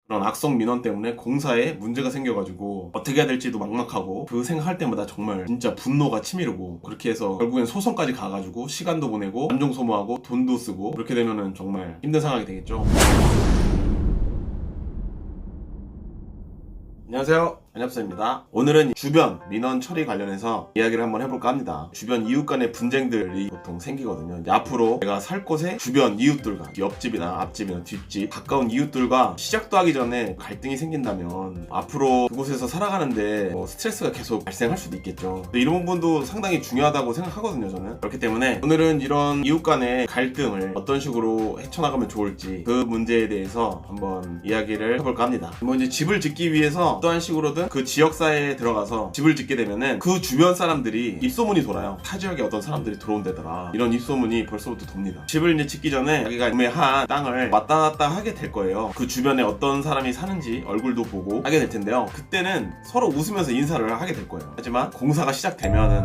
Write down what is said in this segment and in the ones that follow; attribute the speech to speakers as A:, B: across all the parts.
A: 그런 악성 민원 때문에 공사에 문제가 생겨가지고 어떻게 해야 될지도 막막하고 그 생각할 때마다 정말 진짜 분노가 치밀고 그렇게 해서 결국엔 소송까지 가가지고 시간도 보내고 감정 소모하고 돈도 쓰고 그렇게 되면은 정말 힘든 상황이 되겠죠. 안녕하세요, 안엽서입니다. 오늘은 주변 민원 처리 관련해서 이야기를 한번 해볼까 합니다. 주변 이웃 간의 분쟁들이 보통 생기거든요. 이제 앞으로 내가 살 곳에 주변 이웃들과 옆집이나 앞집이나 뒷집 가까운 이웃들과 시작도 하기 전에 갈등이 생긴다면 앞으로 그곳에서 살아가는데 스트레스가 계속 발생할 수도 있겠죠. 근데 이런 부분도 상당히 중요하다고 생각하거든요, 저는. 그렇기 때문에 오늘은 이런 이웃 간의 갈등을 어떤 식으로 헤쳐나가면 좋을지 그 문제에 대해서 한번 이야기를 해볼까 합니다. 이제 집을 짓기 위해서 어떠한 식으로든 그 지역사회에 들어가서 집을 짓게 되면은 그 주변 사람들이 입소문이 돌아요. 타 지역에 어떤 사람들이 들어온다더라, 이런 입소문이 벌써부터 돕니다. 집을 이제 짓기 전에 자기가 구매한 땅을 왔다 갔다 하게 될 거예요. 그 주변에 어떤 사람이 사는지 얼굴도 보고 하게 될 텐데요. 그때는 서로 웃으면서 인사를 하게 될 거예요. 하지만 공사가 시작되면은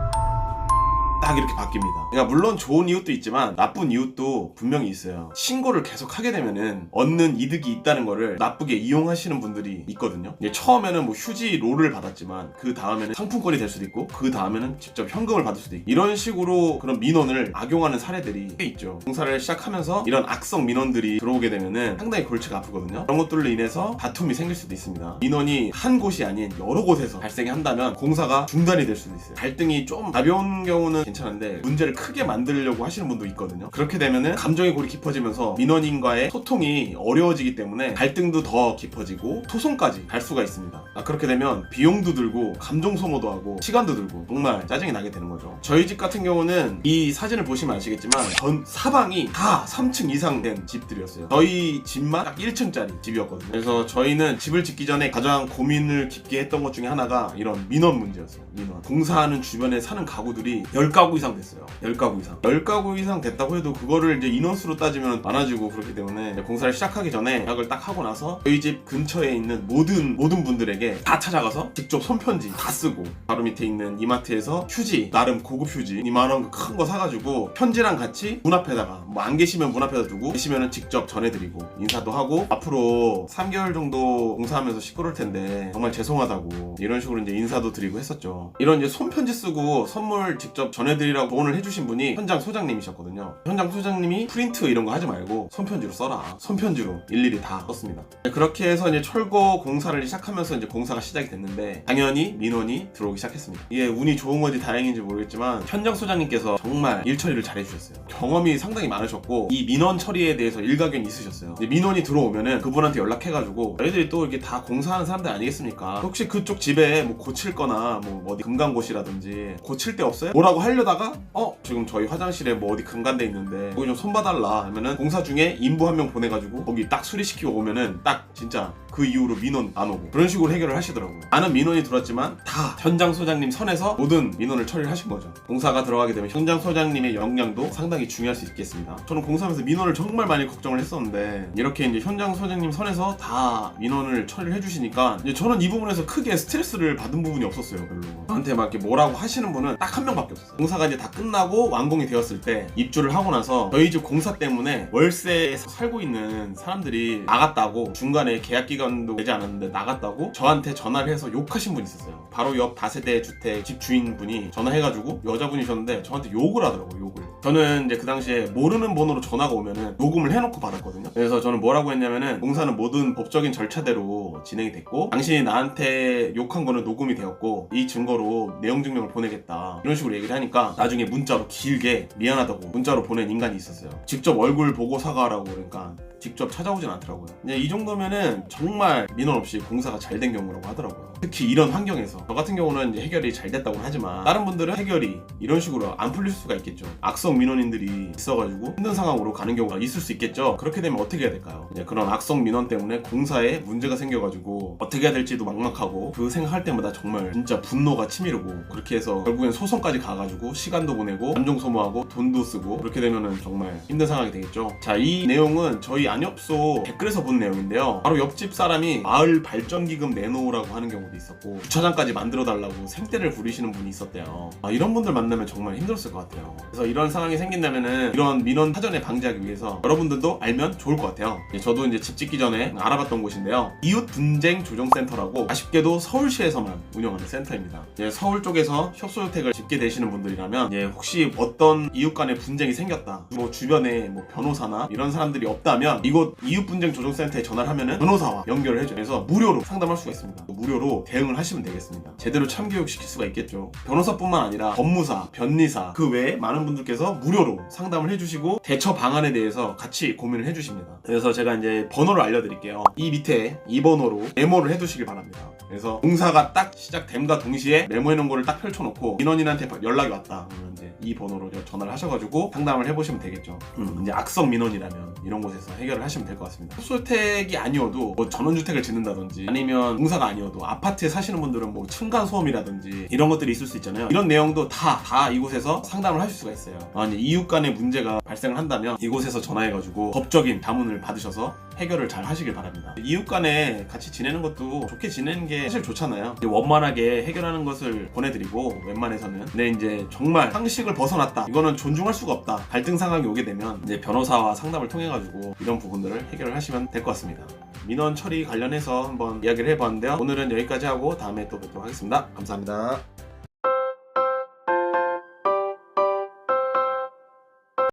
A: 딱 이렇게 바뀝니다. 그러니까 물론 좋은 이웃도 있지만 나쁜 이웃도 분명히 있어요. 신고를 계속 하게 되면은 얻는 이득이 있다는 거를 나쁘게 이용하시는 분들이 있거든요. 처음에는 휴지 롤을 받았지만 그 다음에는 상품권이 될 수도 있고 그 다음에는 직접 현금을 받을 수도 있고 이런 식으로 그런 민원을 악용하는 사례들이 꽤 있죠. 공사를 시작하면서 이런 악성 민원들이 들어오게 되면은 상당히 골치가 아프거든요. 그런 것들로 인해서 다툼이 생길 수도 있습니다. 민원이 한 곳이 아닌 여러 곳에서 발생한다면 공사가 중단이 될 수도 있어요. 갈등이 좀 가벼운 경우는 괜찮은데 문제를 크게 만들려고 하시는 분도 있거든요. 그렇게 되면은 감정의 골이 깊어지면서 민원인과의 소통이 어려워지기 때문에 갈등도 더 깊어지고 소송까지 갈 수가 있습니다. 그렇게 되면 비용도 들고 감정 소모도 하고 시간도 들고 정말 짜증이 나게 되는 거죠. 저희 집 같은 경우는 이 사진을 보시면 아시겠지만 전 사방이 다 3층 이상 된 집들이었어요. 저희 집만 딱 1층짜리 집이었거든요. 그래서 저희는 집을 짓기 전에 가장 고민을 깊게 했던 것 중에 하나가 이런 민원 문제였어요. 민원. 공사하는 주변에 사는 가구들이 10가구 이상 됐어요. 10가구 이상. 10가구 이상 됐다고 해도 그거를 이제 인원수로 따지면 많아지고 그렇기 때문에 공사를 시작하기 전에 계약을 딱 하고 나서 저희 집 근처에 있는 모든 분들에게 다 찾아가서 직접 손편지 다 쓰고 바로 밑에 있는 이마트에서 휴지, 나름 고급 휴지 2만원 큰 거 사가지고 편지랑 같이 문 앞에다가 안 계시면 문 앞에다 두고 계시면은 직접 전해드리고 인사도 하고 앞으로 3개월 정도 공사하면서 시끄러울 텐데 정말 죄송하다고 이런 식으로 이제 인사도 드리고 했었죠. 이런 이제 손편지 쓰고 선물 직접 전해드리라고 조언을 해주신 분이 현장 소장님이셨거든요. 현장 소장님이 프린트 이런 거 하지 말고 손편지로 써라. 손편지로 일일이 다 썼습니다. 그렇게 해서 이제 철거 공사를 시작하면서 이제 공사가 시작이 됐는데 당연히 민원이 들어오기 시작했습니다. 이게 운이 좋은 건지 다행인지 모르겠지만 현장 소장님께서 정말 일 처리를 잘 해주셨어요. 경험이 상당히 많으셨고 이 민원 처리에 대해서 일가견이 있으셨어요. 민원이 들어오면은 그분한테 연락해가지고 저희들이 또 이렇게 다 공사하는 사람들 아니겠습니까? 혹시 그쪽 집에 고칠 거나 어디 금강곳이라든지 고칠 데 없어요? 뭐라고 하려다가 지금 저희 화장실에 어디 금간데 있는데 거기 좀 손봐달라 하면은 공사 중에 인부 한 명 보내가지고 거기 딱 수리시키고 오면은 딱 진짜 그 이후로 민원 안 오고 그런 식으로 해결을 하시더라고요. 많은 민원이 들어왔지만 다 현장 소장님 선에서 모든 민원을 처리를 하신 거죠. 공사가 들어가게 되면 현장 소장님의 역량도 상당히 중요할 수 있겠습니다. 저는 공사하면서 민원을 정말 많이 걱정을 했었는데 이렇게 이제 현장 소장님 선에서 다 민원을 처리를 해주시니까 이제 저는 이 부분에서 크게 스트레스를 받은 부분이 없었어요. 별로 저한테 막 이렇게 뭐라고 하시는 분은 딱 한 명밖에 없었어요. 공사가 이제 다 끝나고 완공이 되었을 때 입주를 하고 나서 저희 집 공사 때문에 월세에서 살고 있는 사람들이 나갔다고, 중간에 계약 기간도 되지 않았는데 나갔다고 저한테 전화를 해서 욕하신 분이 있었어요. 바로 옆 다세대 주택 집 주인분이 전화해가지고 여자분이셨는데 저한테 욕을 하더라고요. 욕을. 저는 이제 그 당시에 모르는 번호로 전화가 오면은 녹음을 해놓고 받았거든요. 그래서 저는 뭐라고 했냐면은 공사는 모든 법적인 절차대로 진행이 됐고 당신이 나한테 욕한 거는 녹음이 되었고 이 증거로 내용 증명을 보내겠다, 이런 식으로 얘기를 하니까 나중에 문자로 길게 미안하다고 문자로 보낸 인간이 있었어요. 직접 얼굴 보고 사과하라고. 그러니까 직접 찾아오진 않더라고요. 이제 이 정도면은 정말 민원 없이 공사가 잘 된 경우라고 하더라고요. 특히 이런 환경에서 저 같은 경우는 이제 해결이 잘 됐다고 하지만 다른 분들은 해결이 이런 식으로 안 풀릴 수가 있겠죠. 악성 민원인들이 있어가지고 힘든 상황으로 가는 경우가 있을 수 있겠죠. 그렇게 되면 어떻게 해야 될까요? 이제 그런 악성 민원 때문에 공사에 문제가 생겨가지고 어떻게 해야 될지도 막막하고 그 생각할 때마다 정말 진짜 분노가 치밀고 그렇게 해서 결국엔 소송까지 가가지고 시간도 보내고 감정 소모하고 돈도 쓰고 그렇게 되면은 정말 힘든 상황이 되겠죠. 자, 이 내용은 저희 안엽소 댓글에서 본 내용인데요. 바로 옆집 사람이 마을 발전기금 내놓으라고 하는 경우도 있었고 주차장까지 만들어달라고 생떼를 부리시는 분이 있었대요. 이런 분들 만나면 정말 힘들었을 것 같아요. 그래서 이런 상황이 생긴다면은 이런 민원 사전에 방지하기 위해서 여러분들도 알면 좋을 것 같아요. 저도 이제 집 짓기 전에 알아봤던 곳인데요. 이웃 분쟁 조정센터라고 아쉽게도 서울시에서만 운영하는 센터입니다. 서울 쪽에서 협소주택을 짓게 되시는 분들이라면 혹시 어떤 이웃 간의 분쟁이 생겼다, 뭐 주변에 뭐 변호사나 이런 사람들이 없다면 이곳 이웃 분쟁 조정센터에 전화를 하면은 변호사와 연결을 해줘요. 그래서 무료로 상담할 수가 있습니다. 무료로 대응을 하시면 되겠습니다. 제대로 참교육 시킬 수가 있겠죠. 변호사뿐만 아니라 법무사, 변리사 그 외에 많은 분들께서 무료로 상담을 해주시고 대처 방안에 대해서 같이 고민을 해주십니다. 그래서 제가 이제 번호를 알려드릴게요. 이 밑에 이 번호로 메모를 해두시길 바랍니다. 그래서 공사가 딱 시작됨과 동시에 메모해놓은 거를 딱 펼쳐놓고 민원인한테 연락이 왔다 그러면 이제 이 번호로 전화를 하셔가지고 상담을 해보시면 되겠죠. 이제 악성 민원이라면 이런 곳에서 해결을 하시면 될 것 같습니다. 협소주택이 아니어도 뭐 전원주택을 짓는다든지 아니면 공사가 아니어도 아파트에 사시는 분들은 뭐 층간소음이라든지 이런 것들이 있을 수 있잖아요. 이런 내용도 다 이곳에서 상담을 하실 수가 있어요. 만약 이웃 간의 문제가 발생을 한다면 이곳에서 전화해가지고 법적인 자문을 받으셔서 해결을 잘 하시길 바랍니다. 이웃 간에 같이 지내는 것도 좋게 지내는 게 사실 좋잖아요. 원만하게 해결하는 것을 권해드리고 웬만해서는 근데 이제 정말 상식을 벗어났다, 이거는 존중할 수가 없다, 갈등 상황이 오게 되면 이제 변호사와 상담을 통해 가지고 이런 부분들을 해결을 하시면 될 것 같습니다. 민원 처리 관련해서 한번 이야기를 해봤는데요. 오늘은 여기까지 하고 다음에 또 뵙도록 하겠습니다. 감사합니다.